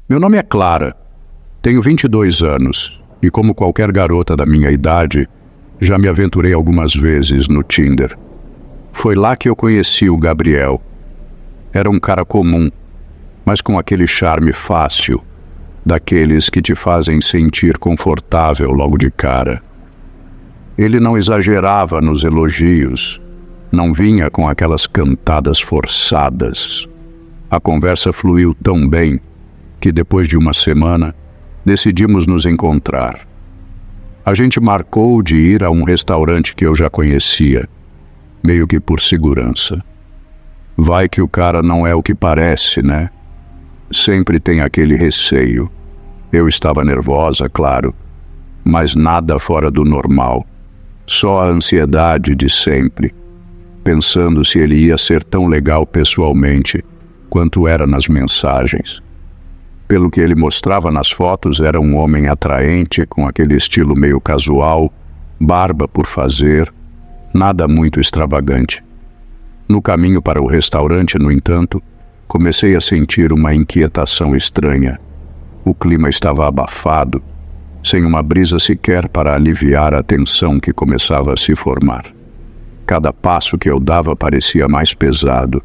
Meu nome é Clara, tenho 22 anos e, como qualquer garota da minha idade, já me aventurei algumas vezes no Tinder. Foi lá que eu conheci o Gabriel. Era um cara comum, mas com aquele charme fácil, daqueles que te fazem sentir confortável logo de cara. Ele não exagerava nos elogios, não vinha com aquelas cantadas forçadas. A conversa fluiu tão bem que, depois de uma semana, decidimos nos encontrar. A gente marcou de ir a um restaurante que eu já conhecia, meio que por segurança. Vai que o cara não é o que parece, né? Sempre tem aquele receio. Eu estava nervosa, claro, mas nada fora do normal. Só a ansiedade de sempre, pensando se ele ia ser tão legal pessoalmente quanto era nas mensagens. Pelo que ele mostrava nas fotos, era um homem atraente, com aquele estilo meio casual, barba por fazer, nada muito extravagante. No caminho para o restaurante, no entanto, comecei a sentir uma inquietação estranha. O clima estava abafado, sem uma brisa sequer para aliviar a tensão que começava a se formar. Cada passo que eu dava parecia mais pesado.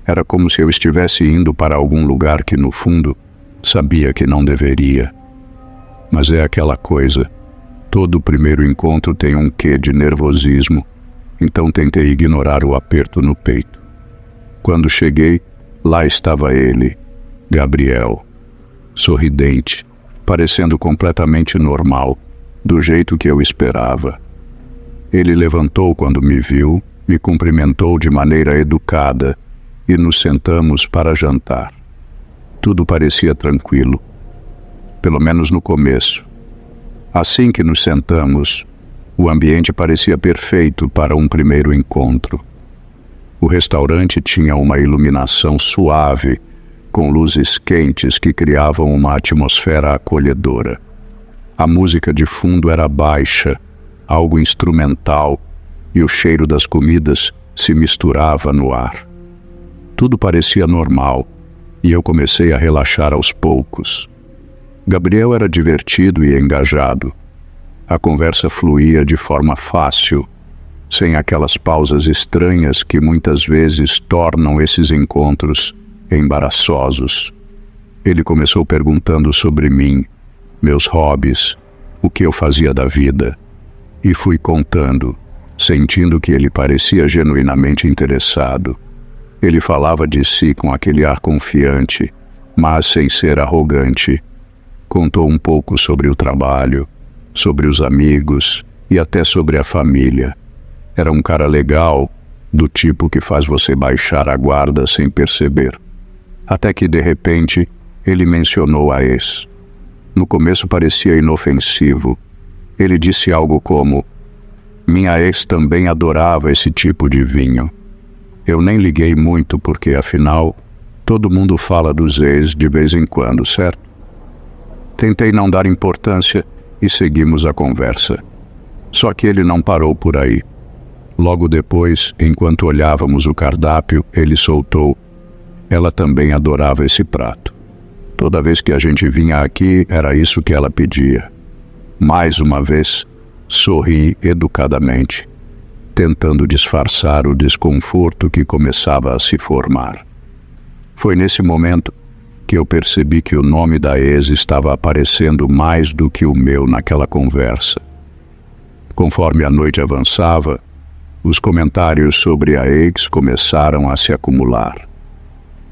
Era como se eu estivesse indo para algum lugar que, no fundo, sabia que não deveria. Mas é aquela coisa. Todo primeiro encontro tem um quê de nervosismo, então tentei ignorar o aperto no peito. Quando cheguei, lá estava ele, Gabriel, sorridente, parecendo completamente normal, do jeito que eu esperava. Ele levantou quando me viu, me cumprimentou de maneira educada e nos sentamos para jantar. Tudo parecia tranquilo, pelo menos no começo. Assim que nos sentamos, o ambiente parecia perfeito para um primeiro encontro. O restaurante tinha uma iluminação suave, com luzes quentes que criavam uma atmosfera acolhedora. A música de fundo era baixa, algo instrumental, e o cheiro das comidas se misturava no ar. Tudo parecia normal, e eu comecei a relaxar aos poucos. Gabriel era divertido e engajado. A conversa fluía de forma fácil, sem aquelas pausas estranhas que muitas vezes tornam esses encontros embaraçosos. Ele começou perguntando sobre mim, meus hobbies, o que eu fazia da vida, e fui contando, sentindo que ele parecia genuinamente interessado. Ele falava de si com aquele ar confiante, mas sem ser arrogante. Contou um pouco sobre o trabalho, sobre os amigos e até sobre a família. Era um cara legal, do tipo que faz você baixar a guarda sem perceber. Até que, de repente, ele mencionou a ex. No começo parecia inofensivo. Ele disse algo como: "Minha ex também adorava esse tipo de vinho." Eu nem liguei muito porque, afinal, todo mundo fala dos ex de vez em quando, certo? Tentei não dar importância e seguimos a conversa. Só que ele não parou por aí. Logo depois, enquanto olhávamos o cardápio, ele soltou: "Ela também adorava esse prato. Toda vez que a gente vinha aqui, era isso que ela pedia." Mais uma vez, sorri educadamente, tentando disfarçar o desconforto que começava a se formar. Foi nesse momento que eu percebi que o nome da ex estava aparecendo mais do que o meu naquela conversa. Conforme a noite avançava, os comentários sobre a ex começaram a se acumular.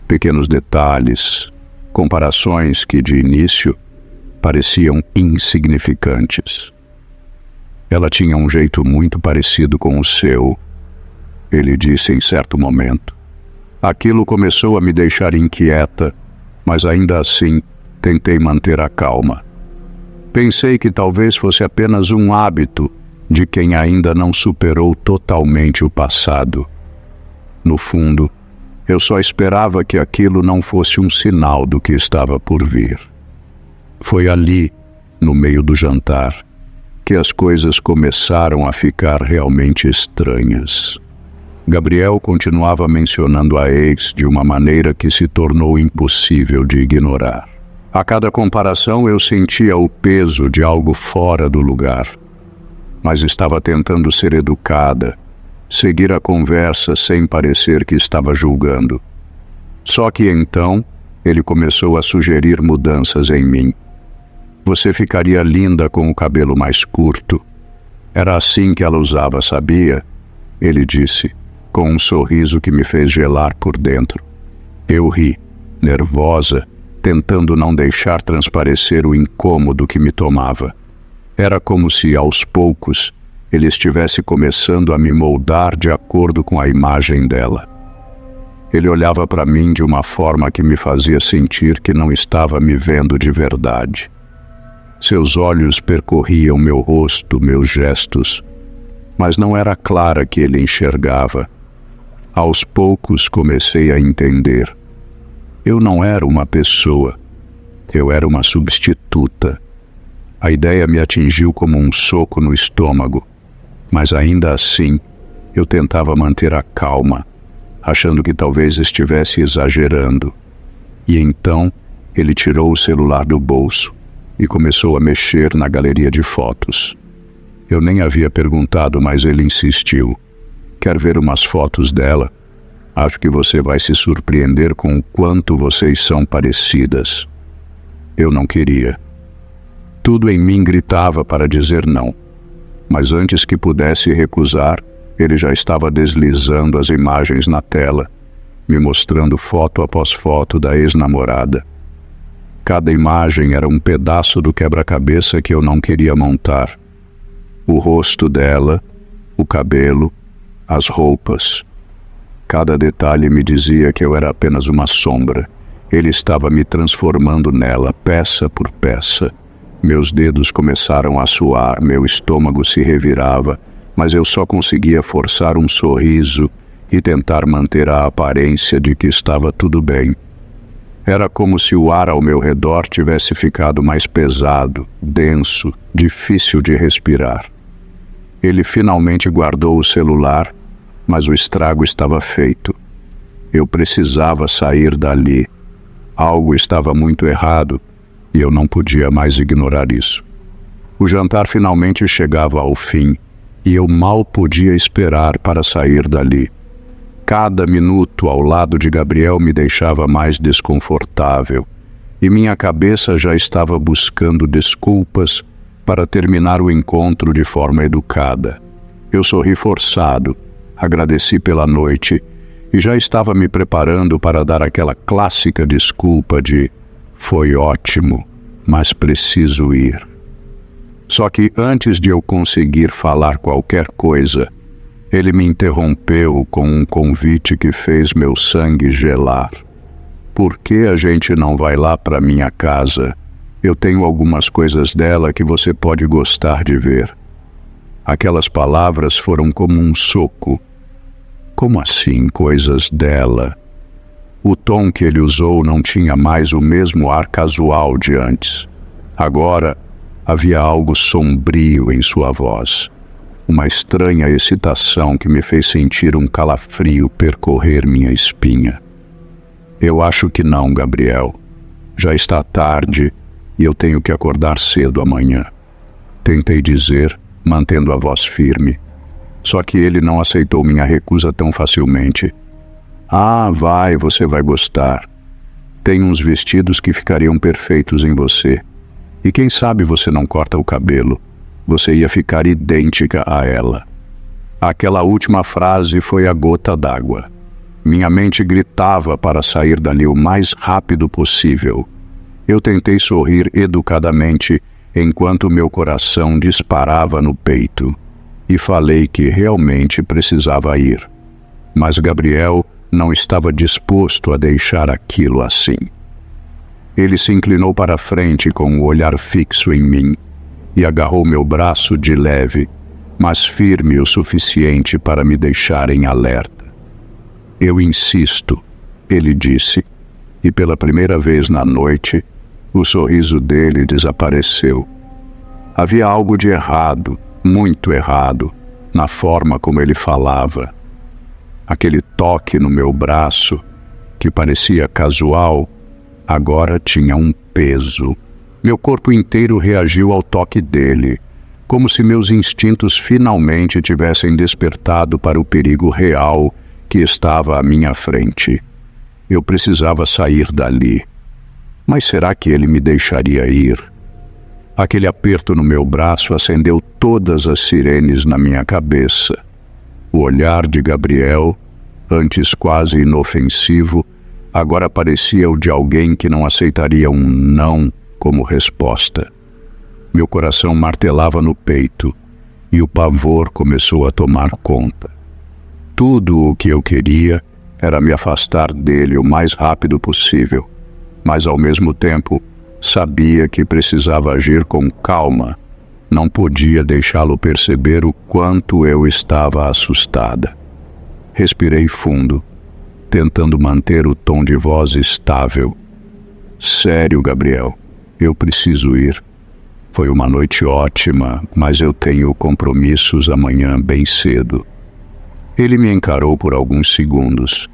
Pequenos detalhes, comparações que de início pareciam insignificantes. "Ela tinha um jeito muito parecido com o seu", ele disse em certo momento. Aquilo começou a me deixar inquieta, mas ainda assim tentei manter a calma. Pensei que talvez fosse apenas um hábito de quem ainda não superou totalmente o passado. No fundo, eu só esperava que aquilo não fosse um sinal do que estava por vir. Foi ali, no meio do jantar, que as coisas começaram a ficar realmente estranhas. Gabriel continuava mencionando a ex de uma maneira que se tornou impossível de ignorar. A cada comparação eu sentia o peso de algo fora do lugar, mas estava tentando ser educada, seguir a conversa sem parecer que estava julgando. Só que então ele começou a sugerir mudanças em mim. Você ficaria linda com o cabelo mais curto. Era assim que ela usava, sabia? Ele disse, com um sorriso que me fez gelar por dentro. Eu ri, nervosa, tentando não deixar transparecer o incômodo que me tomava. Era como se, aos poucos, ele estivesse começando a me moldar de acordo com a imagem dela. Ele olhava para mim de uma forma que me fazia sentir que não estava me vendo de verdade. Seus olhos percorriam meu rosto, meus gestos, mas não era clara que ele enxergava. Aos poucos comecei a entender. Eu não era uma pessoa, eu era uma substituta. A ideia me atingiu como um soco no estômago, mas ainda assim eu tentava manter a calma, achando que talvez estivesse exagerando. E então ele tirou o celular do bolso e começou a mexer na galeria de fotos. Eu nem havia perguntado, mas ele insistiu. Quer ver umas fotos dela? Acho que você vai se surpreender com o quanto vocês são parecidas. Eu não queria. Tudo em mim gritava para dizer não. Mas antes que pudesse recusar, ele já estava deslizando as imagens na tela, me mostrando foto após foto da ex-namorada. Cada imagem era um pedaço do quebra-cabeça que eu não queria montar. O rosto dela, o cabelo, as roupas. Cada detalhe me dizia que eu era apenas uma sombra. Ele estava me transformando nela, peça por peça. Meus dedos começaram a suar, meu estômago se revirava, mas eu só conseguia forçar um sorriso e tentar manter a aparência de que estava tudo bem. Era como se o ar ao meu redor tivesse ficado mais pesado, denso, difícil de respirar. Ele finalmente guardou o celular, mas o estrago estava feito. Eu precisava sair dali. Algo estava muito errado e eu não podia mais ignorar isso. O jantar finalmente chegava ao fim e eu mal podia esperar para sair dali. Cada minuto ao lado de Gabriel me deixava mais desconfortável e minha cabeça já estava buscando desculpas para terminar o encontro de forma educada. Eu sorri forçado, agradeci pela noite e já estava me preparando para dar aquela clássica desculpa de "foi ótimo, mas preciso ir". Só que antes de eu conseguir falar qualquer coisa, ele me interrompeu com um convite que fez meu sangue gelar. "Por que a gente não vai lá para minha casa? Eu tenho algumas coisas dela que você pode gostar de ver." Aquelas palavras foram como um soco. Como assim, coisas dela? O tom que ele usou não tinha mais o mesmo ar casual de antes. Agora havia algo sombrio em sua voz. Uma estranha excitação que me fez sentir um calafrio percorrer minha espinha. "Eu acho que não, Gabriel. Já está tarde e eu tenho que acordar cedo amanhã", tentei dizer, mantendo a voz firme. Só que ele não aceitou minha recusa tão facilmente. "Ah, vai, você vai gostar. Tem uns vestidos que ficariam perfeitos em você. E quem sabe você não corta o cabelo. Você ia ficar idêntica a ela." Aquela última frase foi a gota d'água. Minha mente gritava para sair dali o mais rápido possível. Eu tentei sorrir educadamente enquanto meu coração disparava no peito e falei que realmente precisava ir. Mas Gabriel não estava disposto a deixar aquilo assim. Ele se inclinou para frente com o olhar fixo em mim e agarrou meu braço de leve, mas firme o suficiente para me deixar em alerta. "Eu insisto", ele disse, e pela primeira vez na noite, o sorriso dele desapareceu. Havia algo de errado, muito errado, na forma como ele falava. Aquele toque no meu braço, que parecia casual, agora tinha um peso. Meu corpo inteiro reagiu ao toque dele, como se meus instintos finalmente tivessem despertado para o perigo real que estava à minha frente. Eu precisava sair dali. Mas será que ele me deixaria ir? Aquele aperto no meu braço acendeu todas as sirenes na minha cabeça. O olhar de Gabriel, antes quase inofensivo, agora parecia o de alguém que não aceitaria um não como resposta. Meu coração martelava no peito e o pavor começou a tomar conta. Tudo o que eu queria era me afastar dele o mais rápido possível, mas ao mesmo tempo sabia que precisava agir com calma. Não podia deixá-lo perceber o quanto eu estava assustada. Respirei fundo, tentando manter o tom de voz estável. Sério, Gabriel, eu preciso ir. Foi uma noite ótima, mas eu tenho compromissos amanhã bem cedo. Ele me encarou por alguns segundos,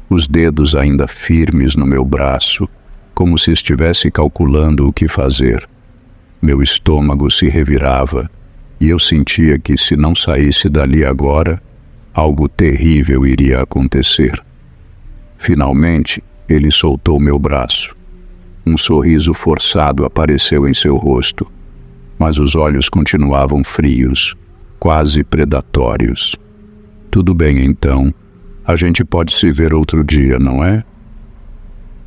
os dedos ainda firmes no meu braço, como se estivesse calculando o que fazer. Meu estômago se revirava e eu sentia que, se não saísse dali agora, algo terrível iria acontecer. Finalmente, ele soltou meu braço. Um sorriso forçado apareceu em seu rosto, mas os olhos continuavam frios, quase predatórios. Tudo bem, então. A gente pode se ver outro dia, não é?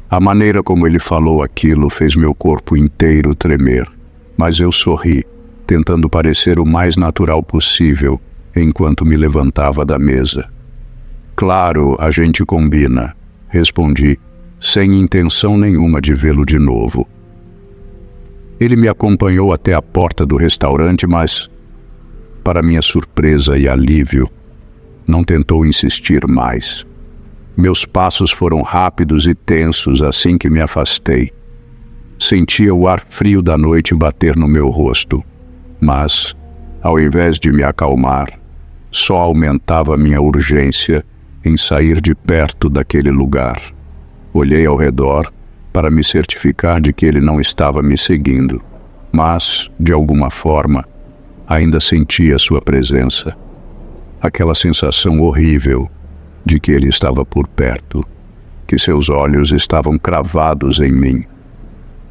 A maneira como ele falou aquilo fez meu corpo inteiro tremer, mas eu sorri, tentando parecer o mais natural possível, enquanto me levantava da mesa. Claro, a gente combina, respondi, sem intenção nenhuma de vê-lo de novo. Ele me acompanhou até a porta do restaurante, mas, para minha surpresa e alívio, não tentou insistir mais. Meus passos foram rápidos e tensos assim que me afastei. Sentia o ar frio da noite bater no meu rosto, mas, ao invés de me acalmar, só aumentava minha urgência em sair de perto daquele lugar. Olhei ao redor para me certificar de que ele não estava me seguindo, mas, de alguma forma, ainda sentia sua presença. Aquela sensação horrível de que ele estava por perto, que seus olhos estavam cravados em mim.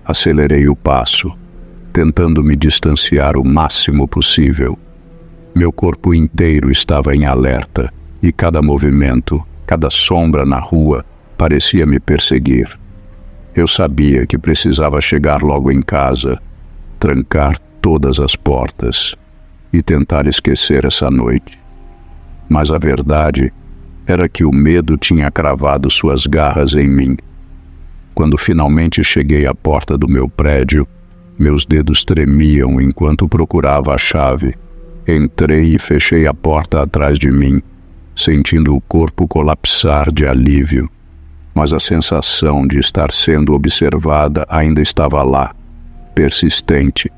Acelerei o passo, tentando me distanciar o máximo possível. Meu corpo inteiro estava em alerta e cada movimento, cada sombra na rua parecia me perseguir. Eu sabia que precisava chegar logo em casa, trancar todas as portas e tentar esquecer essa noite. Mas a verdade era que o medo tinha cravado suas garras em mim. Quando finalmente cheguei à porta do meu prédio, meus dedos tremiam enquanto procurava a chave. Entrei e fechei a porta atrás de mim, sentindo o corpo colapsar de alívio. Mas a sensação de estar sendo observada ainda estava lá, persistente.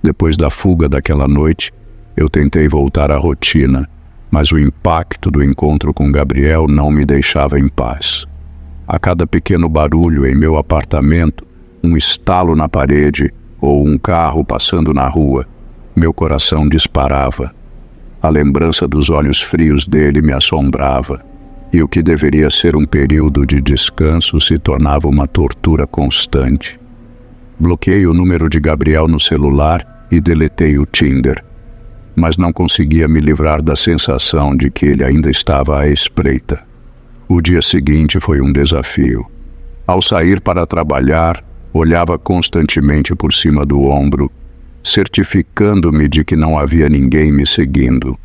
Depois da fuga daquela noite, eu tentei voltar à rotina, mas o impacto do encontro com Gabriel não me deixava em paz. A cada pequeno barulho em meu apartamento, um estalo na parede ou um carro passando na rua, meu coração disparava. A lembrança dos olhos frios dele me assombrava, e o que deveria ser um período de descanso se tornava uma tortura constante. Bloqueei o número de Gabriel no celular e deletei o Tinder, mas não conseguia me livrar da sensação de que ele ainda estava à espreita. O dia seguinte foi um desafio. Ao sair para trabalhar, olhava constantemente por cima do ombro, certificando-me de que não havia ninguém me seguindo.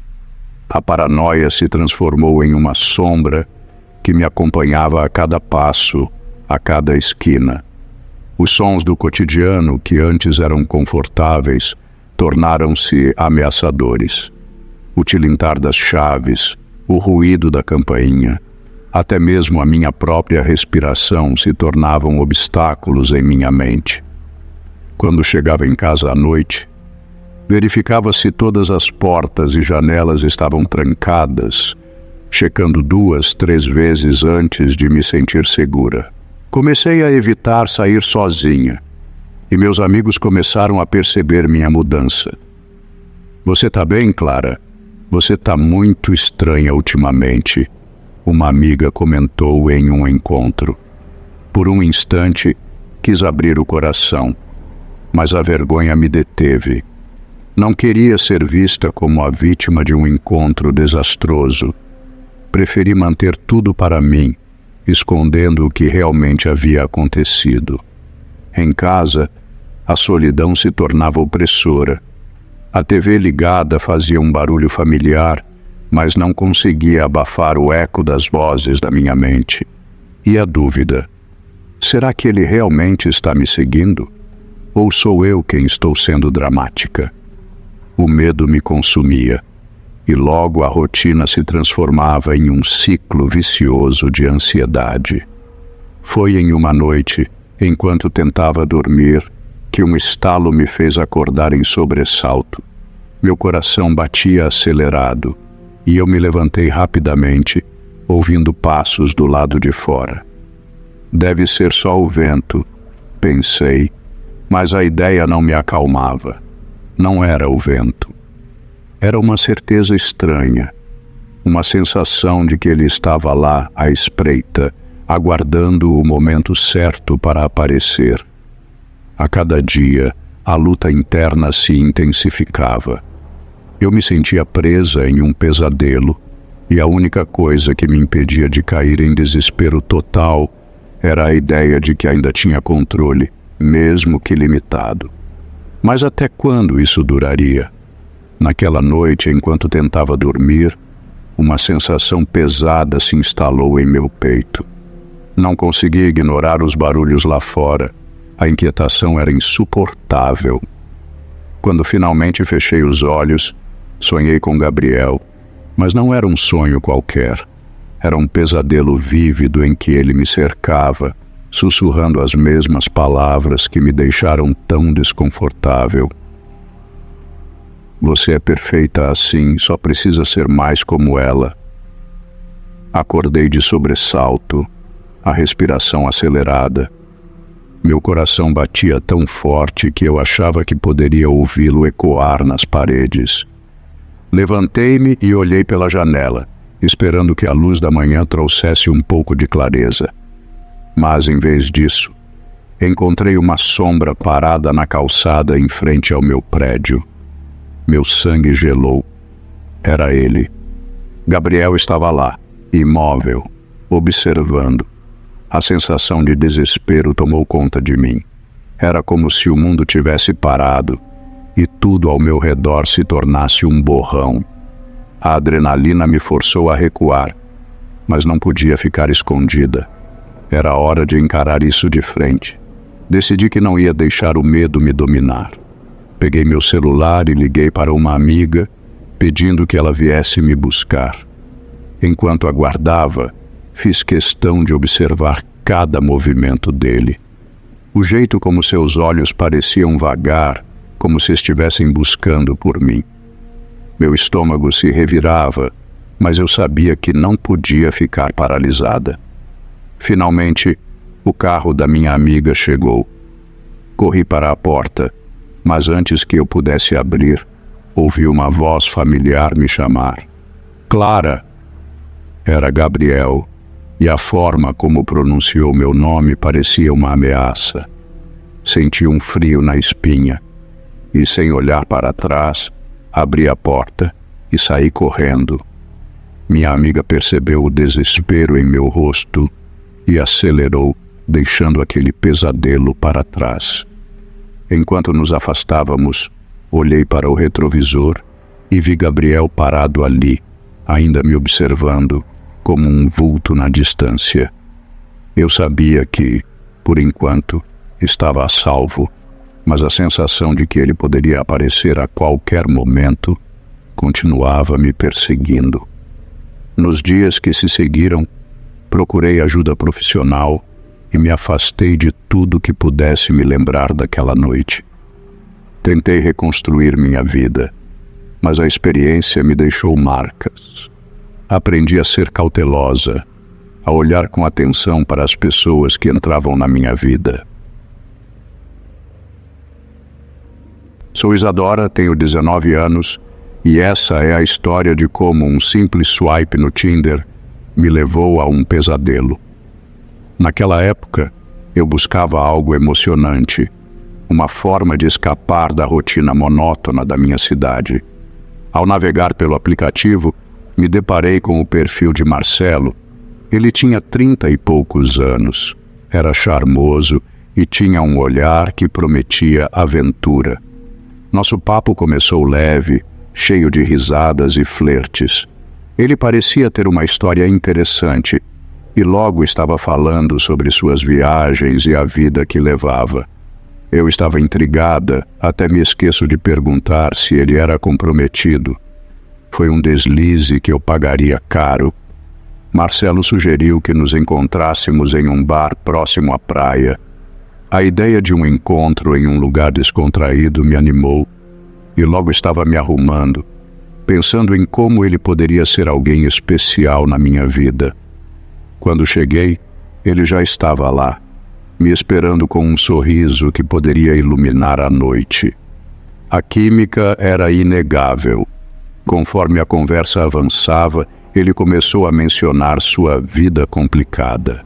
A paranoia se transformou em uma sombra que me acompanhava a cada passo, a cada esquina. Os sons do cotidiano, que antes eram confortáveis, tornaram-se ameaçadores. O tilintar das chaves, o ruído da campainha, até mesmo a minha própria respiração se tornavam obstáculos em minha mente. Quando chegava em casa à noite, verificava se todas as portas e janelas estavam trancadas, checando 2, 3 vezes antes de me sentir segura. Comecei a evitar sair sozinha, e meus amigos começaram a perceber minha mudança. "Você tá bem, Clara? Você tá muito estranha ultimamente", uma amiga comentou em um encontro. Por um instante, quis abrir o coração, mas a vergonha me deteve. Não queria ser vista como a vítima de um encontro desastroso. Preferi manter tudo para mim, escondendo o que realmente havia acontecido. Em casa, a solidão se tornava opressora. A TV ligada fazia um barulho familiar, mas não conseguia abafar o eco das vozes da minha mente. E a dúvida: será que ele realmente está me seguindo? Ou sou eu quem estou sendo dramática? O medo me consumia, e logo a rotina se transformava em um ciclo vicioso de ansiedade. Foi em uma noite, enquanto tentava dormir, que um estalo me fez acordar em sobressalto. Meu coração batia acelerado, e eu me levantei rapidamente, ouvindo passos do lado de fora. Deve ser só o vento, pensei, mas a ideia não me acalmava. Não era o vento. Era uma certeza estranha, uma sensação de que ele estava lá à espreita, aguardando o momento certo para aparecer. A cada dia, a luta interna se intensificava. Eu me sentia presa em um pesadelo, e a única coisa que me impedia de cair em desespero total era a ideia de que ainda tinha controle, mesmo que limitado. Mas até quando isso duraria? Naquela noite, enquanto tentava dormir, uma sensação pesada se instalou em meu peito. Não conseguia ignorar os barulhos lá fora. A inquietação era insuportável. Quando finalmente fechei os olhos, sonhei com Gabriel, mas não era um sonho qualquer. Era um pesadelo vívido em que ele me cercava, sussurrando as mesmas palavras que me deixaram tão desconfortável. "Você é perfeita assim, só precisa ser mais como ela." Acordei de sobressalto, a respiração acelerada. Meu coração batia tão forte que eu achava que poderia ouvi-lo ecoar nas paredes. Levantei-me e olhei pela janela, esperando que a luz da manhã trouxesse um pouco de clareza. Mas, em vez disso, encontrei uma sombra parada na calçada em frente ao meu prédio. Meu sangue gelou. Era ele. Gabriel estava lá, imóvel, observando. A sensação de desespero tomou conta de mim. Era como se o mundo tivesse parado e tudo ao meu redor se tornasse um borrão. A adrenalina me forçou a recuar, mas não podia ficar escondida. Era hora de encarar isso de frente. Decidi que não ia deixar o medo me dominar. Peguei meu celular e liguei para uma amiga, pedindo que ela viesse me buscar. Enquanto aguardava, fiz questão de observar cada movimento dele. O jeito como seus olhos pareciam vagar, como se estivessem buscando por mim. Meu estômago se revirava, mas eu sabia que não podia ficar paralisada. Finalmente, o carro da minha amiga chegou. Corri para a porta, mas antes que eu pudesse abrir, ouvi uma voz familiar me chamar. "Clara!" Era Gabriel, e a forma como pronunciou meu nome parecia uma ameaça. Senti um frio na espinha, e sem olhar para trás, abri a porta e saí correndo. Minha amiga percebeu o desespero em meu rosto e acelerou, deixando aquele pesadelo para trás. Enquanto nos afastávamos, olhei para o retrovisor e vi Gabriel parado ali, ainda me observando, como um vulto na distância. Eu sabia que, por enquanto, estava a salvo, mas a sensação de que ele poderia aparecer a qualquer momento continuava me perseguindo. Nos dias que se seguiram, procurei ajuda profissional e me afastei de tudo que pudesse me lembrar daquela noite. Tentei reconstruir minha vida, mas a experiência me deixou marcas. Aprendi a ser cautelosa, a olhar com atenção para as pessoas que entravam na minha vida. Sou Isadora, tenho 19 anos e essa é a história de como um simples swipe no Tinder me levou a um pesadelo. Naquela época, eu buscava algo emocionante, uma forma de escapar da rotina monótona da minha cidade. Ao navegar pelo aplicativo, me deparei com o perfil de Marcelo. Ele tinha 30 e poucos anos, era charmoso e tinha um olhar que prometia aventura. Nosso papo começou leve, cheio de risadas e flertes. Ele parecia ter uma história interessante e logo estava falando sobre suas viagens e a vida que levava. Eu estava intrigada, até me esqueço de perguntar se ele era comprometido. Foi um deslize que eu pagaria caro. Marcelo sugeriu que nos encontrássemos em um bar próximo à praia. A ideia de um encontro em um lugar descontraído me animou e logo estava me arrumando, pensando em como ele poderia ser alguém especial na minha vida. Quando cheguei, ele já estava lá, me esperando com um sorriso que poderia iluminar a noite. A química era inegável. Conforme a conversa avançava, ele começou a mencionar sua vida complicada.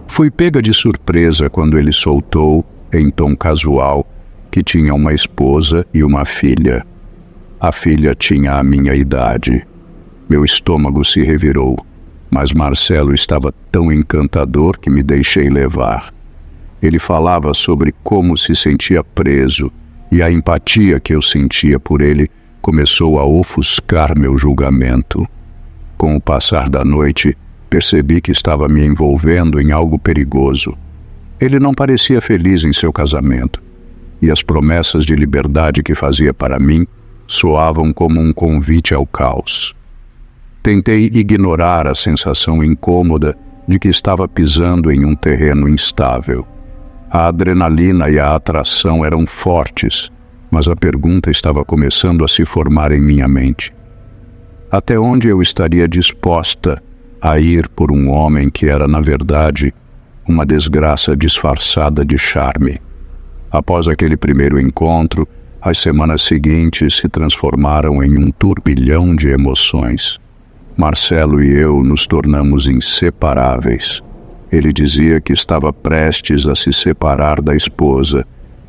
Fui pega de surpresa quando ele soltou, em tom casual, que tinha uma esposa e uma filha. A filha tinha a minha idade. Meu estômago se revirou, mas Marcelo estava tão encantador que me deixei levar. Ele falava sobre como se sentia preso, e a empatia que eu sentia por ele começou a ofuscar meu julgamento. Com o passar da noite, percebi que estava me envolvendo em algo perigoso. Ele não parecia feliz em seu casamento, e as promessas de liberdade que fazia para mim soavam como um convite ao caos. Tentei ignorar a sensação incômoda de que estava pisando em um terreno instável. A adrenalina e a atração eram fortes, mas a pergunta estava começando a se formar em minha mente. Até onde eu estaria disposta a ir por um homem que era, na verdade, uma desgraça disfarçada de charme? Após aquele primeiro encontro, as semanas seguintes se transformaram em um turbilhão de emoções. Marcelo e eu nos tornamos inseparáveis. Ele dizia que estava prestes a se separar da esposa,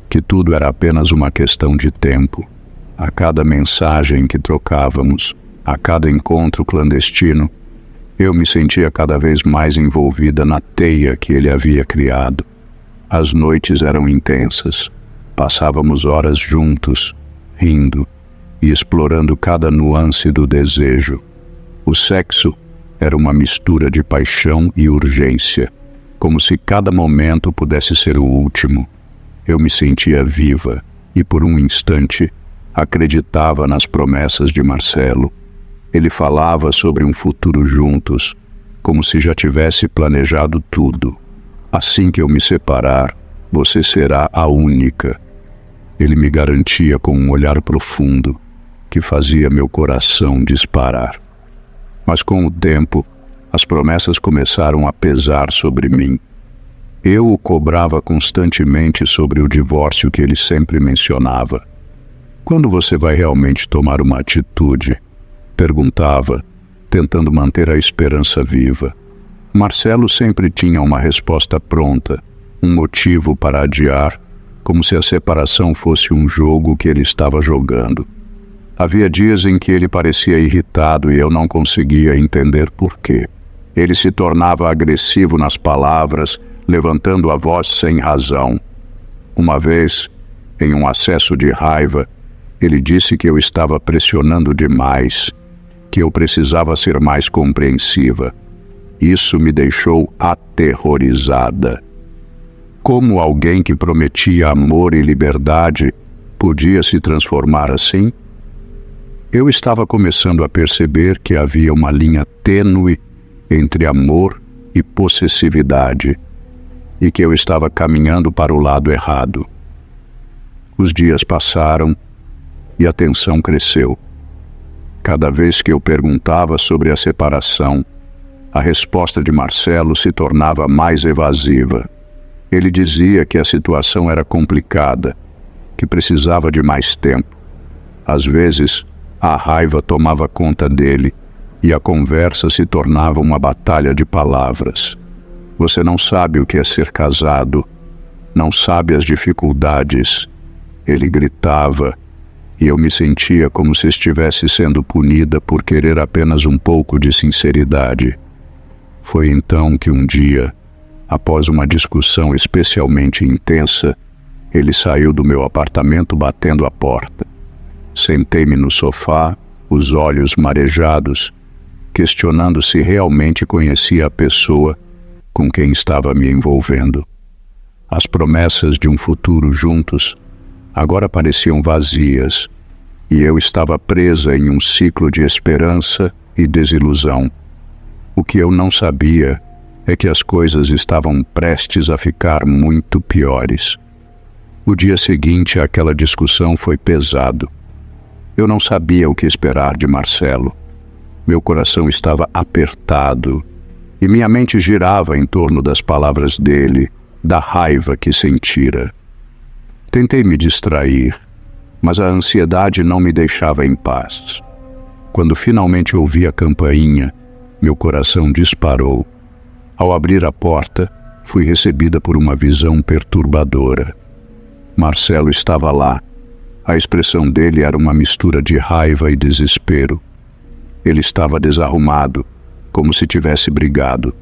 que tudo era apenas uma questão de tempo. A cada mensagem que trocávamos, a cada encontro clandestino, eu me sentia cada vez mais envolvida na teia que ele havia criado. As noites eram intensas. Passávamos horas juntos, rindo e explorando cada nuance do desejo. O sexo era uma mistura de paixão e urgência, como se cada momento pudesse ser o último. Eu me sentia viva e, por um instante, acreditava nas promessas de Marcelo. Ele falava sobre um futuro juntos, como se já tivesse planejado tudo. Assim que eu me separar, você será a única. Ele me garantia com um olhar profundo, que fazia meu coração disparar. Mas com o tempo, as promessas começaram a pesar sobre mim. Eu o cobrava constantemente sobre o divórcio que ele sempre mencionava. Quando você vai realmente tomar uma atitude? Perguntava, tentando manter a esperança viva. Marcelo sempre tinha uma resposta pronta, um motivo para adiar, como se a separação fosse um jogo que ele estava jogando. Havia dias em que ele parecia irritado e eu não conseguia entender por quê. Ele se tornava agressivo nas palavras, levantando a voz sem razão. Uma vez, em um acesso de raiva, ele disse que eu estava pressionando demais, que eu precisava ser mais compreensiva. Isso me deixou aterrorizada. Como alguém que prometia amor e liberdade podia se transformar assim? Eu estava começando a perceber que havia uma linha tênue entre amor e possessividade, e que eu estava caminhando para o lado errado. Os dias passaram e a tensão cresceu. Cada vez que eu perguntava sobre a separação, A resposta de Marcelo se tornava mais evasiva. Ele dizia que a situação era complicada, que precisava de mais tempo. Às vezes, a raiva tomava conta dele e a conversa se tornava uma batalha de palavras. Você não sabe o que é ser casado, não sabe as dificuldades. Ele gritava e eu me sentia como se estivesse sendo punida por querer apenas um pouco de sinceridade. Foi então que um dia, após uma discussão especialmente intensa, ele saiu do meu apartamento batendo a porta. Sentei-me no sofá, os olhos marejados, questionando se realmente conhecia a pessoa com quem estava me envolvendo. As promessas de um futuro juntos agora pareciam vazias, e eu estava presa em um ciclo de esperança e desilusão. O que eu não sabia é que as coisas estavam prestes a ficar muito piores. O dia seguinte àquela discussão foi pesado. Eu não sabia o que esperar de Marcelo. Meu coração estava apertado e minha mente girava em torno das palavras dele, da raiva que sentira. Tentei me distrair, mas a ansiedade não me deixava em paz. Quando finalmente ouvi a campainha, meu coração disparou. Ao abrir a porta, fui recebida por uma visão perturbadora. Marcelo estava lá. A expressão dele era uma mistura de raiva e desespero. Ele estava desarrumado, como se tivesse brigado.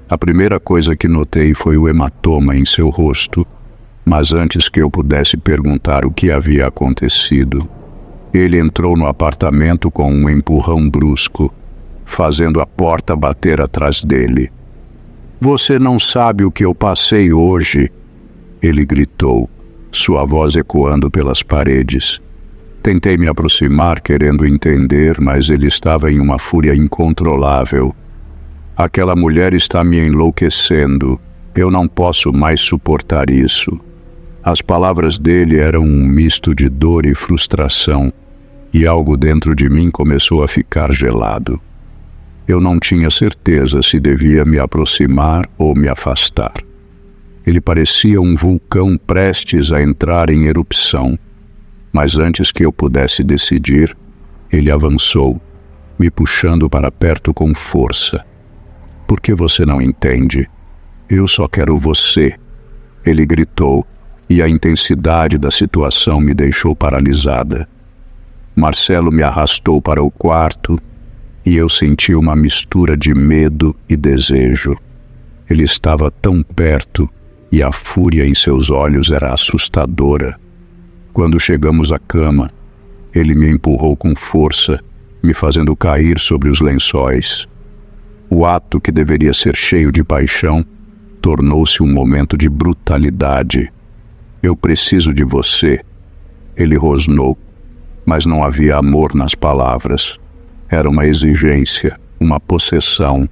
A primeira coisa que notei foi o hematoma em seu rosto, mas antes que eu pudesse perguntar o que havia acontecido, ele entrou no apartamento com um empurrão brusco, fazendo a porta bater atrás dele. "Você não sabe o que eu passei hoje", ele gritou, sua voz ecoando pelas paredes. Tentei me aproximar, querendo entender, mas ele estava em uma fúria incontrolável. "Aquela mulher está me enlouquecendo. Eu não posso mais suportar isso." As palavras dele eram um misto de dor e frustração, e algo dentro de mim começou a ficar gelado. Eu não tinha certeza se devia me aproximar ou me afastar. Ele parecia um vulcão prestes a entrar em erupção, mas antes que eu pudesse decidir, ele avançou, me puxando para perto com força. "Por que você não entende? Eu só quero você", ele gritou, e a intensidade da situação me deixou paralisada. Marcelo me arrastou para o quarto e eu senti uma mistura de medo e desejo. Ele estava tão perto e a fúria em seus olhos era assustadora. Quando chegamos à cama, ele me empurrou com força, me fazendo cair sobre os lençóis. O ato, que deveria ser cheio de paixão, tornou-se um momento de brutalidade. "Eu preciso de você", ele rosnou, mas não havia amor nas palavras. Era uma exigência, uma possessão.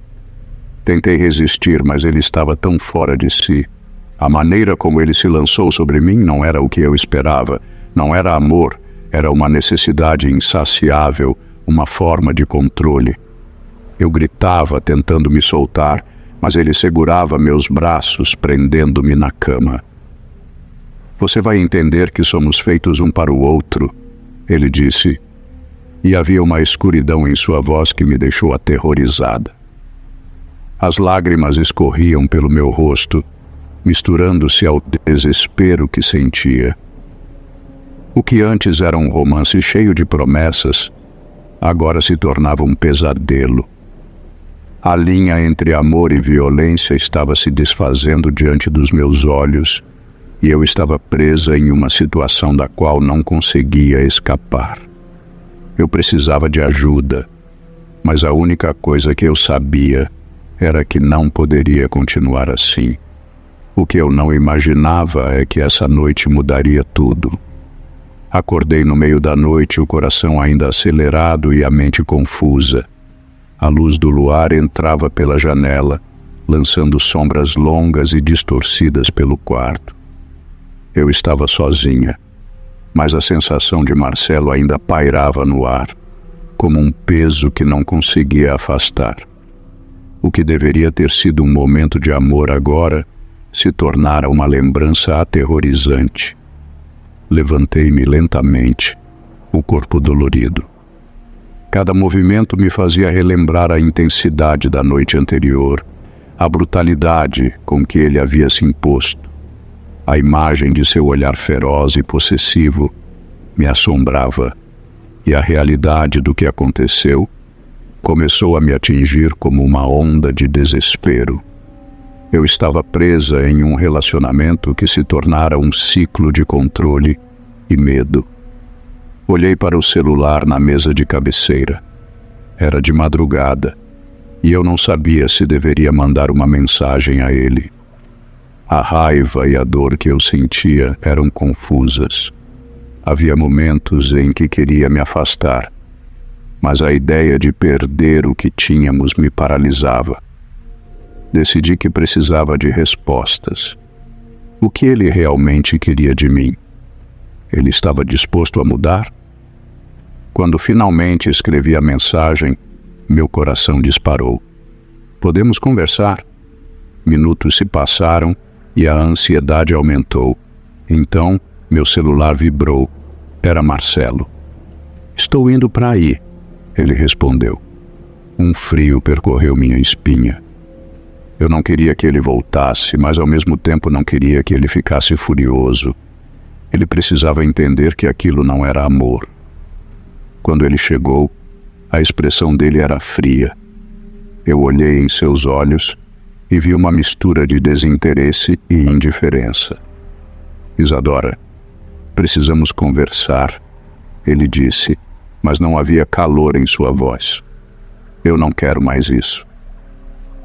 Tentei resistir, mas ele estava tão fora de si. A maneira como ele se lançou sobre mim não era o que eu esperava. Não era amor, era uma necessidade insaciável, uma forma de controle. Eu gritava, tentando me soltar, mas ele segurava meus braços, prendendo-me na cama. "Você vai entender que somos feitos um para o outro", ele disse, e havia uma escuridão em sua voz que me deixou aterrorizada. As lágrimas escorriam pelo meu rosto, misturando-se ao desespero que sentia. O que antes era um romance cheio de promessas, agora se tornava um pesadelo. A linha entre amor e violência estava se desfazendo diante dos meus olhos, e eu estava presa em uma situação da qual não conseguia escapar. Eu precisava de ajuda, mas a única coisa que eu sabia era que não poderia continuar assim. O que eu não imaginava é que essa noite mudaria tudo. Acordei no meio da noite, o coração ainda acelerado e a mente confusa. A luz do luar entrava pela janela, lançando sombras longas e distorcidas pelo quarto. Eu estava sozinha, mas a sensação de Marcelo ainda pairava no ar, como um peso que não conseguia afastar. O que deveria ter sido um momento de amor agora se tornara uma lembrança aterrorizante. Levantei-me lentamente, o corpo dolorido. Cada movimento me fazia relembrar a intensidade da noite anterior, a brutalidade com que ele havia se imposto. A imagem de seu olhar feroz e possessivo me assombrava, e a realidade do que aconteceu começou a me atingir como uma onda de desespero. Eu estava presa em um relacionamento que se tornara um ciclo de controle e medo. Olhei para o celular na mesa de cabeceira. Era de madrugada, e eu não sabia se deveria mandar uma mensagem a ele. A raiva e a dor que eu sentia eram confusas. Havia momentos em que queria me afastar, mas a ideia de perder o que tínhamos me paralisava. Decidi que precisava de respostas. O que ele realmente queria de mim? Ele estava disposto a mudar? Quando finalmente escrevi a mensagem, meu coração disparou. Podemos conversar? Minutos se passaram e a ansiedade aumentou. Então, meu celular vibrou. Era Marcelo. Estou indo para aí, ele respondeu. Um frio percorreu minha espinha. Eu não queria que ele voltasse, mas ao mesmo tempo não queria que ele ficasse furioso. Ele precisava entender que aquilo não era amor. Quando ele chegou, a expressão dele era fria. Eu olhei em seus olhos e vi uma mistura de desinteresse e indiferença. Isadora, precisamos conversar, ele disse, mas não havia calor em sua voz. Eu não quero mais isso.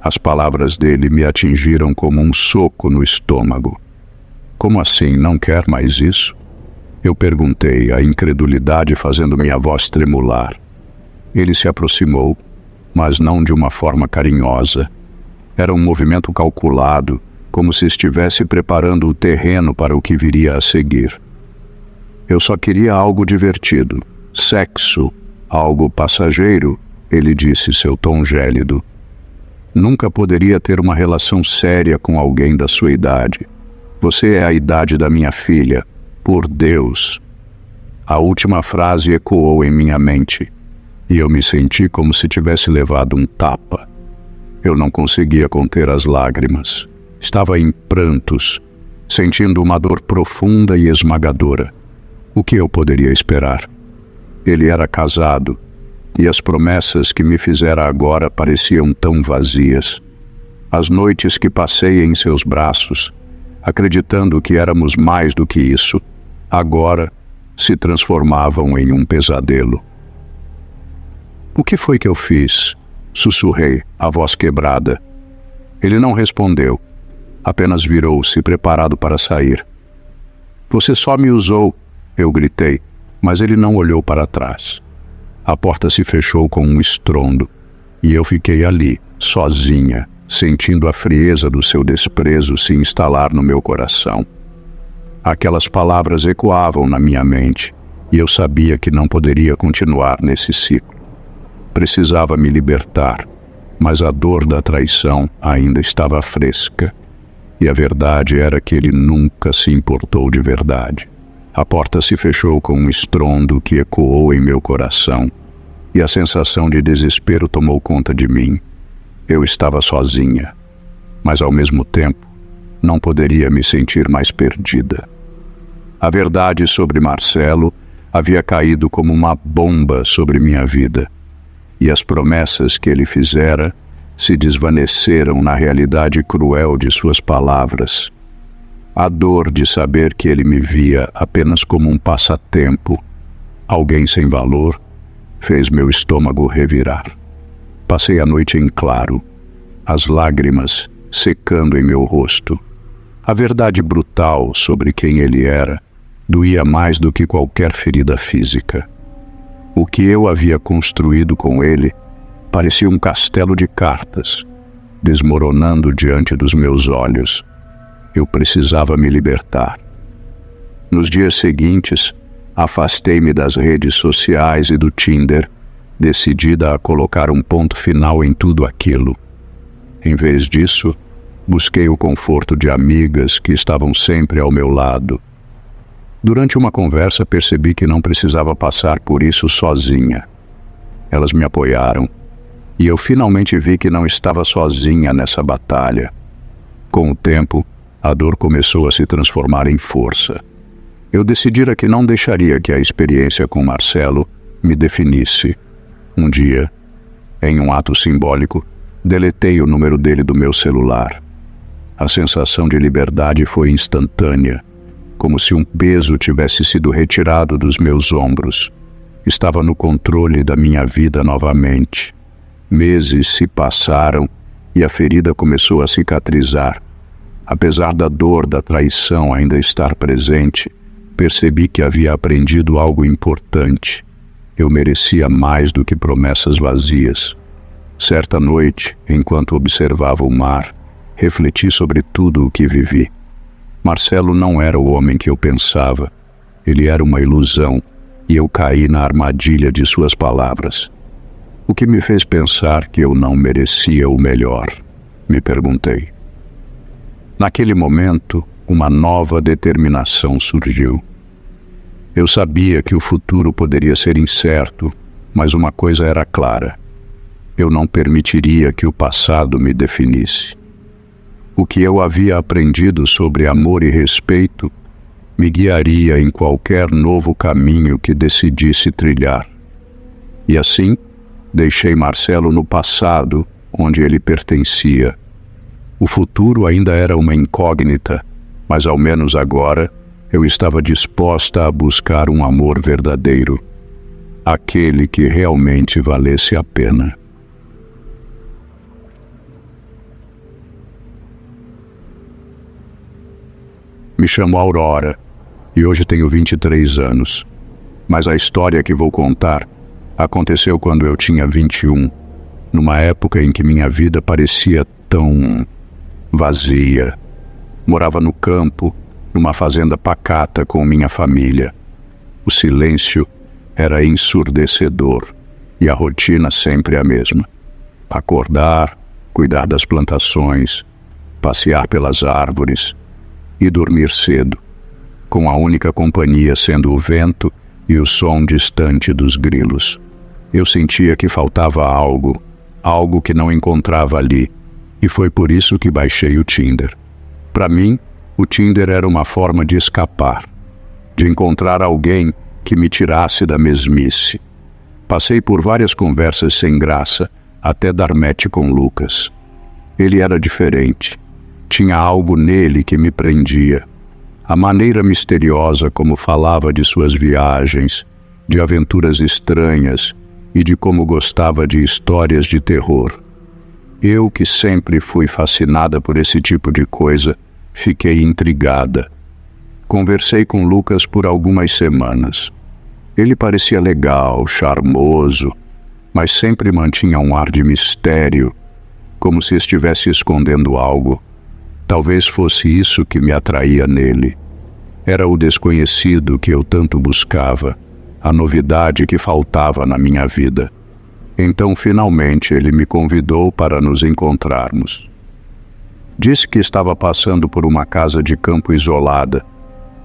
As palavras dele me atingiram como um soco no estômago. Como assim, não quer mais isso? Eu perguntei, a incredulidade fazendo minha voz tremular. Ele se aproximou, mas não de uma forma carinhosa. Era um movimento calculado, como se estivesse preparando o terreno para o que viria a seguir. Eu só queria algo divertido, sexo, algo passageiro, ele disse, seu tom gélido. Nunca poderia ter uma relação séria com alguém da sua idade. Você é a idade da minha filha, por Deus. A última frase ecoou em minha mente, e eu me senti como se tivesse levado um tapa. Eu não conseguia conter as lágrimas. Estava em prantos, sentindo uma dor profunda e esmagadora. O que eu poderia esperar? Ele era casado, e as promessas que me fizera agora pareciam tão vazias. As noites que passei em seus braços, acreditando que éramos mais do que isso, agora se transformavam em um pesadelo. O que foi que eu fiz? Sussurrei, a voz quebrada. Ele não respondeu, apenas virou-se, preparado para sair. Você só me usou, eu gritei, mas ele não olhou para trás. A porta se fechou com um estrondo, e eu fiquei ali, sozinha, sentindo a frieza do seu desprezo se instalar no meu coração. Aquelas palavras ecoavam na minha mente, e eu sabia que não poderia continuar nesse ciclo. Precisava me libertar, mas a dor da traição ainda estava fresca. E a verdade era que ele nunca se importou de verdade. A porta se fechou com um estrondo que ecoou em meu coração, e a sensação de desespero tomou conta de mim. Eu estava sozinha, mas ao mesmo tempo não poderia me sentir mais perdida. A verdade sobre Marcelo havia caído como uma bomba sobre minha vida, e as promessas que ele fizera se desvaneceram na realidade cruel de suas palavras. A dor de saber que ele me via apenas como um passatempo, alguém sem valor, fez meu estômago revirar. Passei a noite em claro, as lágrimas secando em meu rosto. A verdade brutal sobre quem ele era doía mais do que qualquer ferida física. O que eu havia construído com ele parecia um castelo de cartas, desmoronando diante dos meus olhos. Eu precisava me libertar. Nos dias seguintes, afastei-me das redes sociais e do Tinder, decidida a colocar um ponto final em tudo aquilo. Em vez disso, busquei o conforto de amigas que estavam sempre ao meu lado. Durante uma conversa, percebi que não precisava passar por isso sozinha. Elas me apoiaram, e eu finalmente vi que não estava sozinha nessa batalha. Com o tempo, a dor começou a se transformar em força. Eu decidira que não deixaria que a experiência com Marcelo me definisse. Um dia, em um ato simbólico, deletei o número dele do meu celular. A sensação de liberdade foi instantânea, como se um peso tivesse sido retirado dos meus ombros. Estava no controle da minha vida novamente. Meses se passaram e a ferida começou a cicatrizar. Apesar da dor da traição ainda estar presente, percebi que havia aprendido algo importante. Eu merecia mais do que promessas vazias. Certa noite, enquanto observava o mar, refleti sobre tudo o que vivi. Marcelo não era o homem que eu pensava. Ele era uma ilusão, e eu caí na armadilha de suas palavras. O que me fez pensar que eu não merecia o melhor? Me perguntei. Naquele momento, uma nova determinação surgiu. Eu sabia que o futuro poderia ser incerto, mas uma coisa era clara. Eu não permitiria que o passado me definisse. O que eu havia aprendido sobre amor e respeito me guiaria em qualquer novo caminho que decidisse trilhar. E assim, deixei Marcelo no passado, onde ele pertencia. O futuro ainda era uma incógnita, mas ao menos agora eu estava disposta a buscar um amor verdadeiro, aquele que realmente valesse a pena. Me chamo Aurora e hoje tenho 23 anos, mas a história que vou contar aconteceu quando eu tinha 21, numa época em que minha vida parecia tão vazia. Morava no campo, numa fazenda pacata com minha família. O silêncio era ensurdecedor e a rotina sempre a mesma. Acordar, cuidar das plantações, passear pelas árvores e dormir cedo, com a única companhia sendo o vento e o som distante dos grilos. Eu sentia que faltava algo, algo que não encontrava ali, e foi por isso que baixei o Tinder. Para mim, o Tinder era uma forma de escapar, de encontrar alguém que me tirasse da mesmice. Passei por várias conversas sem graça, até dar match com Lucas. Ele era diferente. Tinha algo nele que me prendia. A maneira misteriosa como falava de suas viagens, de aventuras estranhas e de como gostava de histórias de terror. Eu, que sempre fui fascinada por esse tipo de coisa, fiquei intrigada. Conversei com Lucas por algumas semanas. Ele parecia legal, charmoso, mas sempre mantinha um ar de mistério, como se estivesse escondendo algo. Talvez fosse isso que me atraía nele. Era o desconhecido que eu tanto buscava, a novidade que faltava na minha vida. Então, finalmente, ele me convidou para nos encontrarmos. Disse que estava passando por uma casa de campo isolada,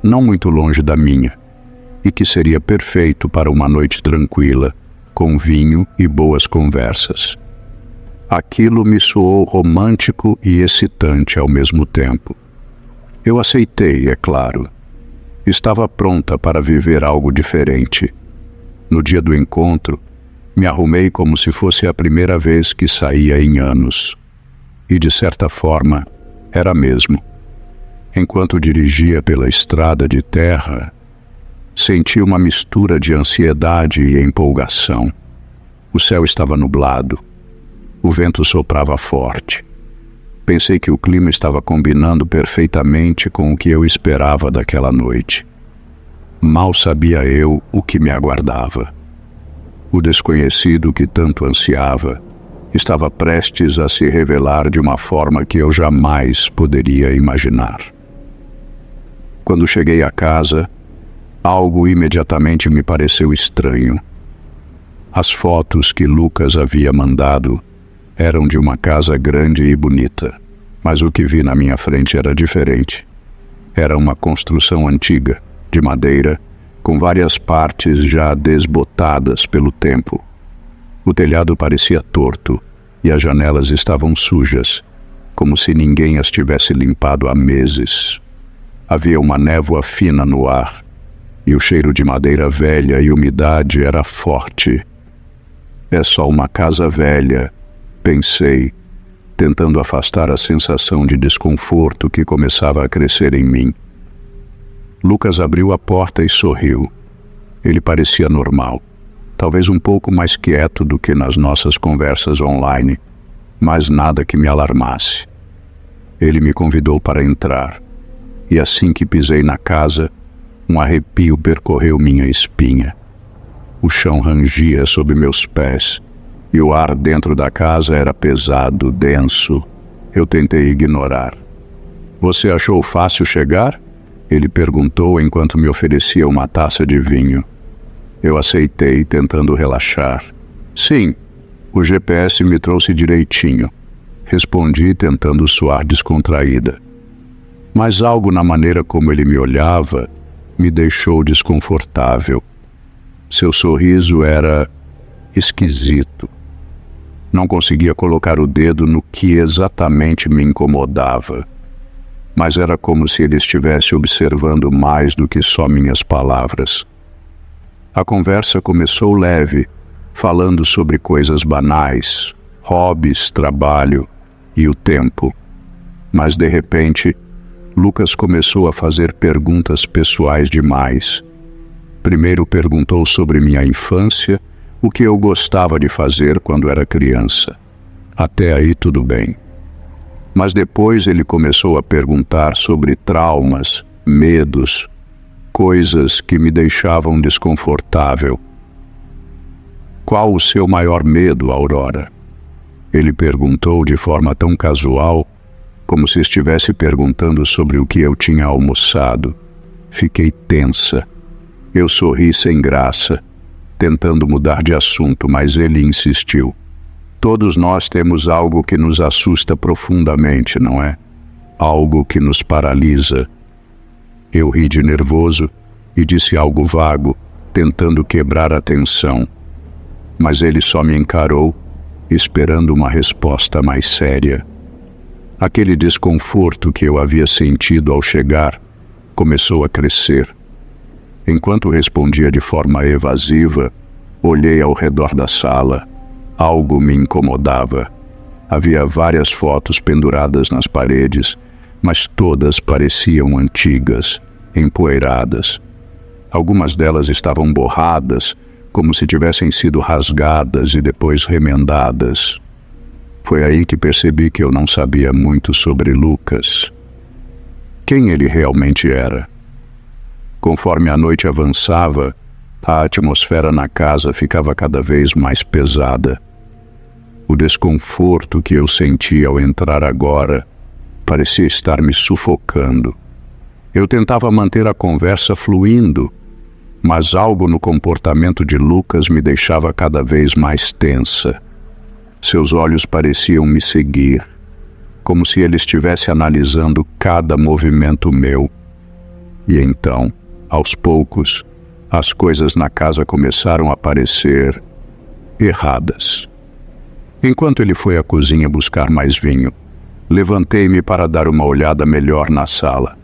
não muito longe da minha, e que seria perfeito para uma noite tranquila, com vinho e boas conversas. Aquilo me soou romântico e excitante ao mesmo tempo. Eu aceitei, é claro. Estava pronta para viver algo diferente. No dia do encontro, me arrumei como se fosse a primeira vez que saía em anos. E, de certa forma, era mesmo. Enquanto dirigia pela estrada de terra, senti uma mistura de ansiedade e empolgação. O céu estava nublado. O vento soprava forte. Pensei que o clima estava combinando perfeitamente com o que eu esperava daquela noite. Mal sabia eu o que me aguardava. O desconhecido que tanto ansiava estava prestes a se revelar de uma forma que eu jamais poderia imaginar. Quando cheguei a casa, algo imediatamente me pareceu estranho. As fotos que Lucas havia mandado eram de uma casa grande e bonita, mas o que vi na minha frente era diferente. Era uma construção antiga, de madeira, com várias partes já desbotadas pelo tempo. O telhado parecia torto e as janelas estavam sujas, como se ninguém as tivesse limpado há meses. Havia uma névoa fina no ar, e o cheiro de madeira velha e umidade era forte. É só uma casa velha, pensei, tentando afastar a sensação de desconforto que começava a crescer em mim. Lucas abriu a porta e sorriu. Ele parecia normal, talvez um pouco mais quieto do que nas nossas conversas online, mas nada que me alarmasse. Ele me convidou para entrar, e assim que pisei na casa, um arrepio percorreu minha espinha. O chão rangia sob meus pés, e o ar dentro da casa era pesado, denso. Eu tentei ignorar. "Você achou fácil chegar?" Ele perguntou enquanto me oferecia uma taça de vinho. Eu aceitei, tentando relaxar. "Sim, o GPS me trouxe direitinho", respondi, tentando soar descontraída. Mas algo na maneira como ele me olhava me deixou desconfortável. Seu sorriso era esquisito. Não conseguia colocar o dedo no que exatamente me incomodava, mas era como se ele estivesse observando mais do que só minhas palavras. A conversa começou leve, falando sobre coisas banais, hobbies, trabalho e o tempo. Mas, de repente, Lucas começou a fazer perguntas pessoais demais. Primeiro perguntou sobre minha infância, o que eu gostava de fazer quando era criança. Até aí tudo bem. Mas depois ele começou a perguntar sobre traumas, medos, coisas que me deixavam desconfortável. "Qual o seu maior medo, Aurora?" Ele perguntou de forma tão casual, como se estivesse perguntando sobre o que eu tinha almoçado. Fiquei tensa. Eu sorri sem graça, tentando mudar de assunto, mas ele insistiu. "Todos nós temos algo que nos assusta profundamente, não é? Algo que nos paralisa." Eu ri de nervoso e disse algo vago, tentando quebrar a tensão. Mas ele só me encarou, esperando uma resposta mais séria. Aquele desconforto que eu havia sentido ao chegar começou a crescer. Enquanto respondia de forma evasiva, olhei ao redor da sala. Algo me incomodava. Havia várias fotos penduradas nas paredes, mas todas pareciam antigas, empoeiradas. Algumas delas estavam borradas, como se tivessem sido rasgadas e depois remendadas. Foi aí que percebi que eu não sabia muito sobre Lucas. Quem ele realmente era? Conforme a noite avançava, a atmosfera na casa ficava cada vez mais pesada. O desconforto que eu sentia ao entrar agora parecia estar me sufocando. Eu tentava manter a conversa fluindo, mas algo no comportamento de Lucas me deixava cada vez mais tensa. Seus olhos pareciam me seguir, como se ele estivesse analisando cada movimento meu. E então, aos poucos, as coisas na casa começaram a parecer erradas. Enquanto ele foi à cozinha buscar mais vinho, levantei-me para dar uma olhada melhor na sala.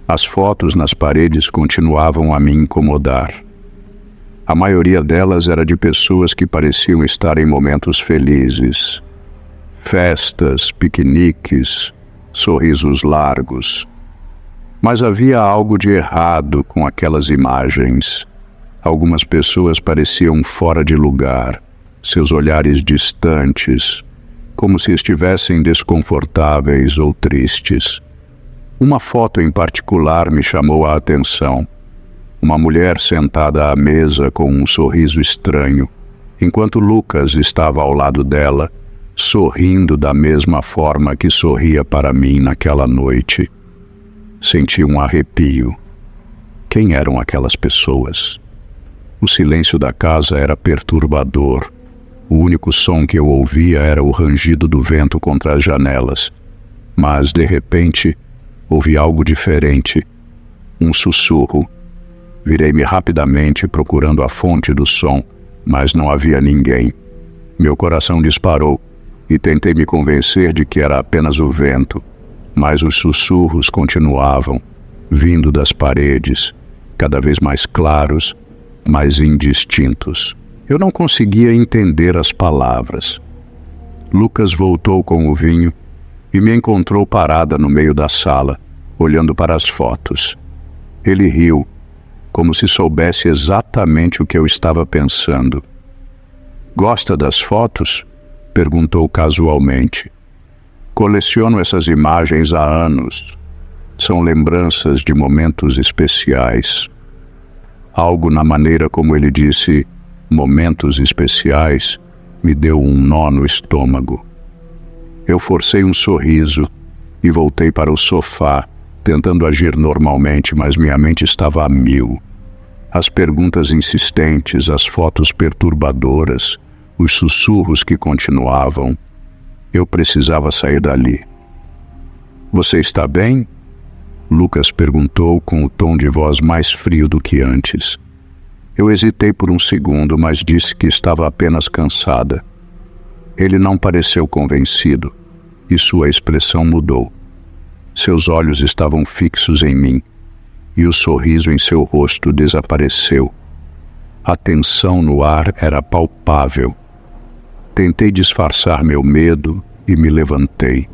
As fotos nas paredes continuavam a me incomodar. A maioria delas era de pessoas que pareciam estar em momentos felizes. Festas, piqueniques, sorrisos largos. Mas havia algo de errado com aquelas imagens. Algumas pessoas pareciam fora de lugar, seus olhares distantes, como se estivessem desconfortáveis ou tristes. Uma foto em particular me chamou a atenção. Uma mulher sentada à mesa com um sorriso estranho, enquanto Lucas estava ao lado dela, sorrindo da mesma forma que sorria para mim naquela noite. Senti um arrepio. Quem eram aquelas pessoas? O silêncio da casa era perturbador. O único som que eu ouvia era o rangido do vento contra as janelas. Mas, de repente, ouvi algo diferente. Um sussurro. Virei-me rapidamente procurando a fonte do som, mas não havia ninguém. Meu coração disparou e tentei me convencer de que era apenas o vento, mas os sussurros continuavam, vindo das paredes, cada vez mais claros, mais indistintos. Eu não conseguia entender as palavras. Lucas voltou com o vinho e me encontrou parada no meio da sala, olhando para as fotos. Ele riu, como se soubesse exatamente o que eu estava pensando. "Gosta das fotos?" perguntou casualmente. "Coleciono essas imagens há anos. São lembranças de momentos especiais." Algo na maneira como ele disse "momentos especiais" me deu um nó no estômago. Eu forcei um sorriso e voltei para o sofá, tentando agir normalmente, mas minha mente estava a mil. As perguntas insistentes, as fotos perturbadoras, os sussurros que continuavam. Eu precisava sair dali. "Você está bem?" Lucas perguntou com o tom de voz mais frio do que antes. Eu hesitei por um segundo, mas disse que estava apenas cansada. Ele não pareceu convencido, e sua expressão mudou. Seus olhos estavam fixos em mim, e o sorriso em seu rosto desapareceu. A tensão no ar era palpável. Tentei disfarçar meu medo e me levantei,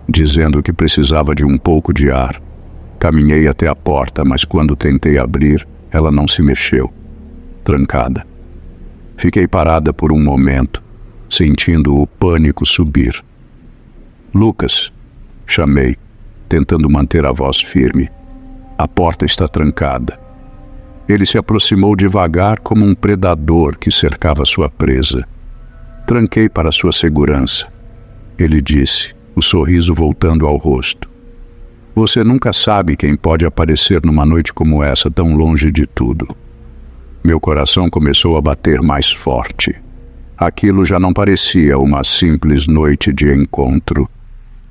dizendo que precisava de um pouco de ar. Caminhei até a porta, mas quando tentei abrir, ela não se mexeu, trancada. Fiquei parada por um momento, sentindo o pânico subir. "Lucas", chamei, tentando manter a voz firme. "A porta está trancada." Ele se aproximou devagar como um predador que cercava sua presa. "Tranquei para sua segurança", ele disse, o sorriso voltando ao rosto. "Você nunca sabe quem pode aparecer numa noite como essa, tão longe de tudo." Meu coração começou a bater mais forte. Aquilo já não parecia uma simples noite de encontro.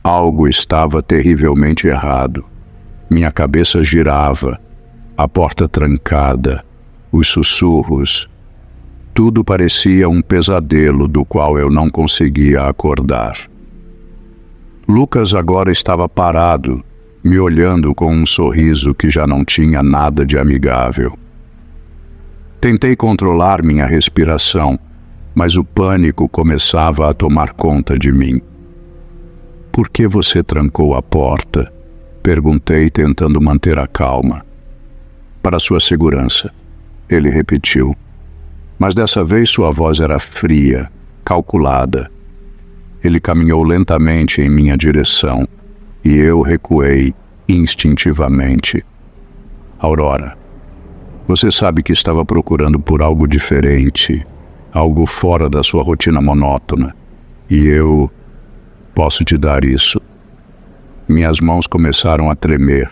Algo estava terrivelmente errado. Minha cabeça girava, a porta trancada, os sussurros. Tudo parecia um pesadelo do qual eu não conseguia acordar. Lucas agora estava parado, me olhando com um sorriso que já não tinha nada de amigável. Tentei controlar minha respiração, mas o pânico começava a tomar conta de mim. "Por que você trancou a porta?" perguntei, tentando manter a calma. "Para sua segurança", ele repetiu. Mas dessa vez sua voz era fria, calculada. Ele caminhou lentamente em minha direção e eu recuei instintivamente. "Aurora, você sabe que estava procurando por algo diferente, algo fora da sua rotina monótona, e eu posso te dar isso." Minhas mãos começaram a tremer.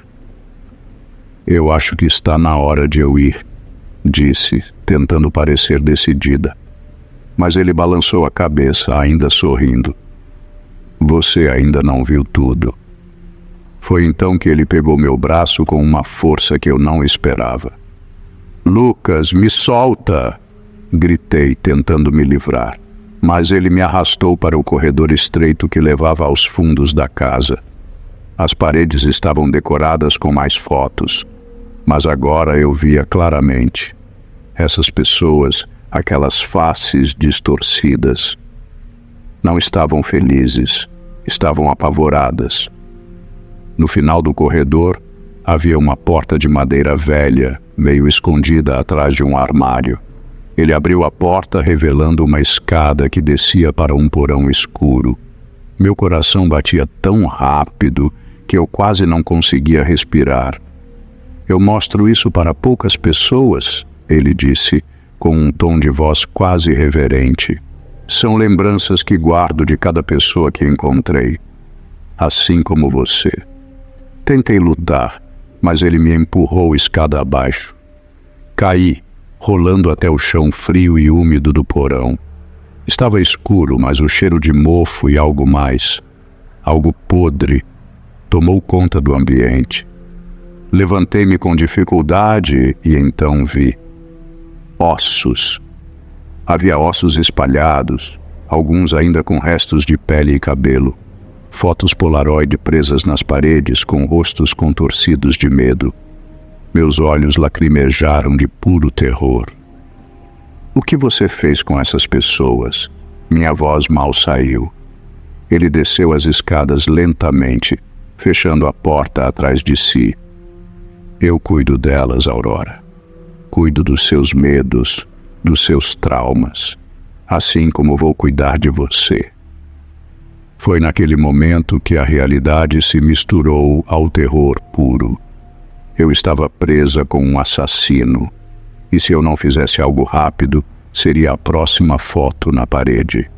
"Eu acho que está na hora de eu ir", disse, tentando parecer decidida. Mas ele balançou a cabeça, ainda sorrindo. "Você ainda não viu tudo." Foi então que ele pegou meu braço com uma força que eu não esperava. "Lucas, me solta!" gritei, tentando me livrar. Mas ele me arrastou para o corredor estreito que levava aos fundos da casa. As paredes estavam decoradas com mais fotos, mas agora eu via claramente. Essas pessoas, aquelas faces distorcidas, não estavam felizes, estavam apavoradas. No final do corredor, havia uma porta de madeira velha, meio escondida atrás de um armário. Ele abriu a porta, revelando uma escada que descia para um porão escuro. Meu coração batia tão rápido que eu quase não conseguia respirar. "Eu mostro isso para poucas pessoas", ele disse, com um tom de voz quase reverente. "São lembranças que guardo de cada pessoa que encontrei, assim como você." Tentei lutar, mas ele me empurrou escada abaixo. Caí, rolando até o chão frio e úmido do porão. Estava escuro, mas o cheiro de mofo e algo mais, algo podre, tomou conta do ambiente. Levantei-me com dificuldade e então vi ossos. Havia ossos espalhados, alguns ainda com restos de pele e cabelo. Fotos Polaroid presas nas paredes com rostos contorcidos de medo. Meus olhos lacrimejaram de puro terror. O que você fez com essas pessoas? Minha voz mal saiu. Ele desceu as escadas lentamente, fechando a porta atrás de si. Eu cuido delas, Aurora. Cuido dos seus medos, dos seus traumas, assim como vou cuidar de você. Foi naquele momento que a realidade se misturou ao terror puro. Eu estava presa com um assassino, e se eu não fizesse algo rápido, seria a próxima foto na parede.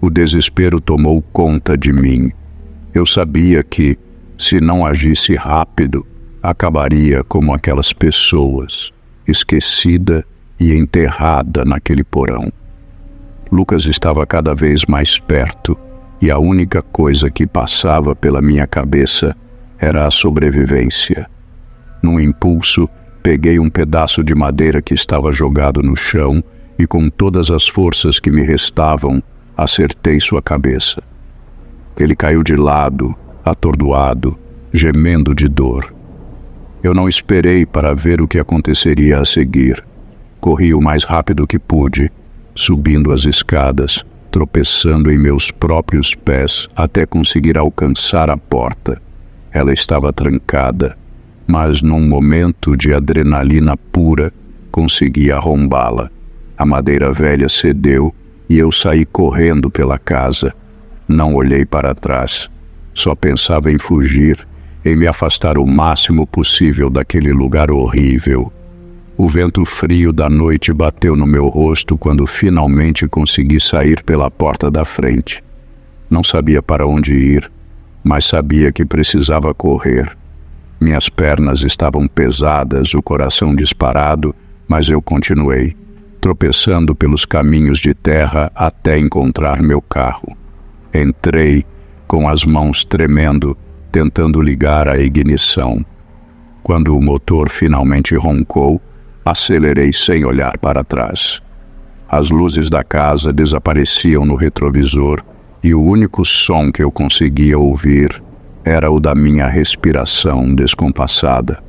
O desespero tomou conta de mim. Eu sabia que, se não agisse rápido, acabaria como aquelas pessoas, esquecida e enterrada naquele porão. Lucas estava cada vez mais perto, e a única coisa que passava pela minha cabeça era a sobrevivência. Num impulso, peguei um pedaço de madeira que estava jogado no chão e, com todas as forças que me restavam, acertei sua cabeça. Ele caiu de lado, atordoado, gemendo de dor. Eu não esperei para ver o que aconteceria a seguir. Corri o mais rápido que pude, subindo as escadas, tropeçando em meus próprios pés até conseguir alcançar a porta. Ela estava trancada, mas num momento de adrenalina pura, consegui arrombá-la. A madeira velha cedeu e eu saí correndo pela casa. Não olhei para trás. Só pensava em fugir, em me afastar o máximo possível daquele lugar horrível. O vento frio da noite bateu no meu rosto quando finalmente consegui sair pela porta da frente. Não sabia para onde ir, mas sabia que precisava correr. Minhas pernas estavam pesadas, o coração disparado, mas eu continuei, tropeçando pelos caminhos de terra até encontrar meu carro. Entrei, com as mãos tremendo, tentando ligar a ignição. Quando o motor finalmente roncou, acelerei sem olhar para trás. As luzes da casa desapareciam no retrovisor e o único som que eu conseguia ouvir era o da minha respiração descompassada.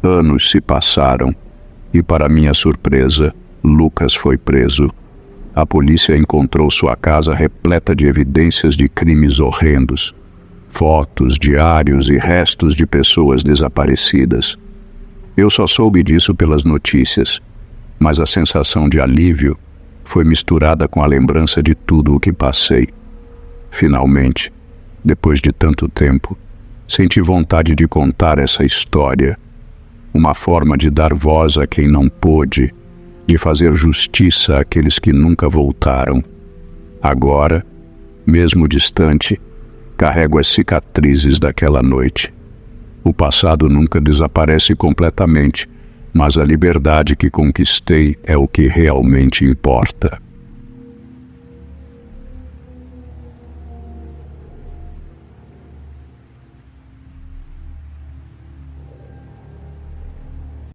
Anos se passaram e, para minha surpresa, Lucas foi preso. A polícia encontrou sua casa repleta de evidências de crimes horrendos, fotos, diários e restos de pessoas desaparecidas. Eu só soube disso pelas notícias, mas a sensação de alívio foi misturada com a lembrança de tudo o que passei. Finalmente, depois de tanto tempo, senti vontade de contar essa história, uma forma de dar voz a quem não pôde, de fazer justiça àqueles que nunca voltaram. Agora, mesmo distante, carrego as cicatrizes daquela noite. O passado nunca desaparece completamente, mas a liberdade que conquistei é o que realmente importa.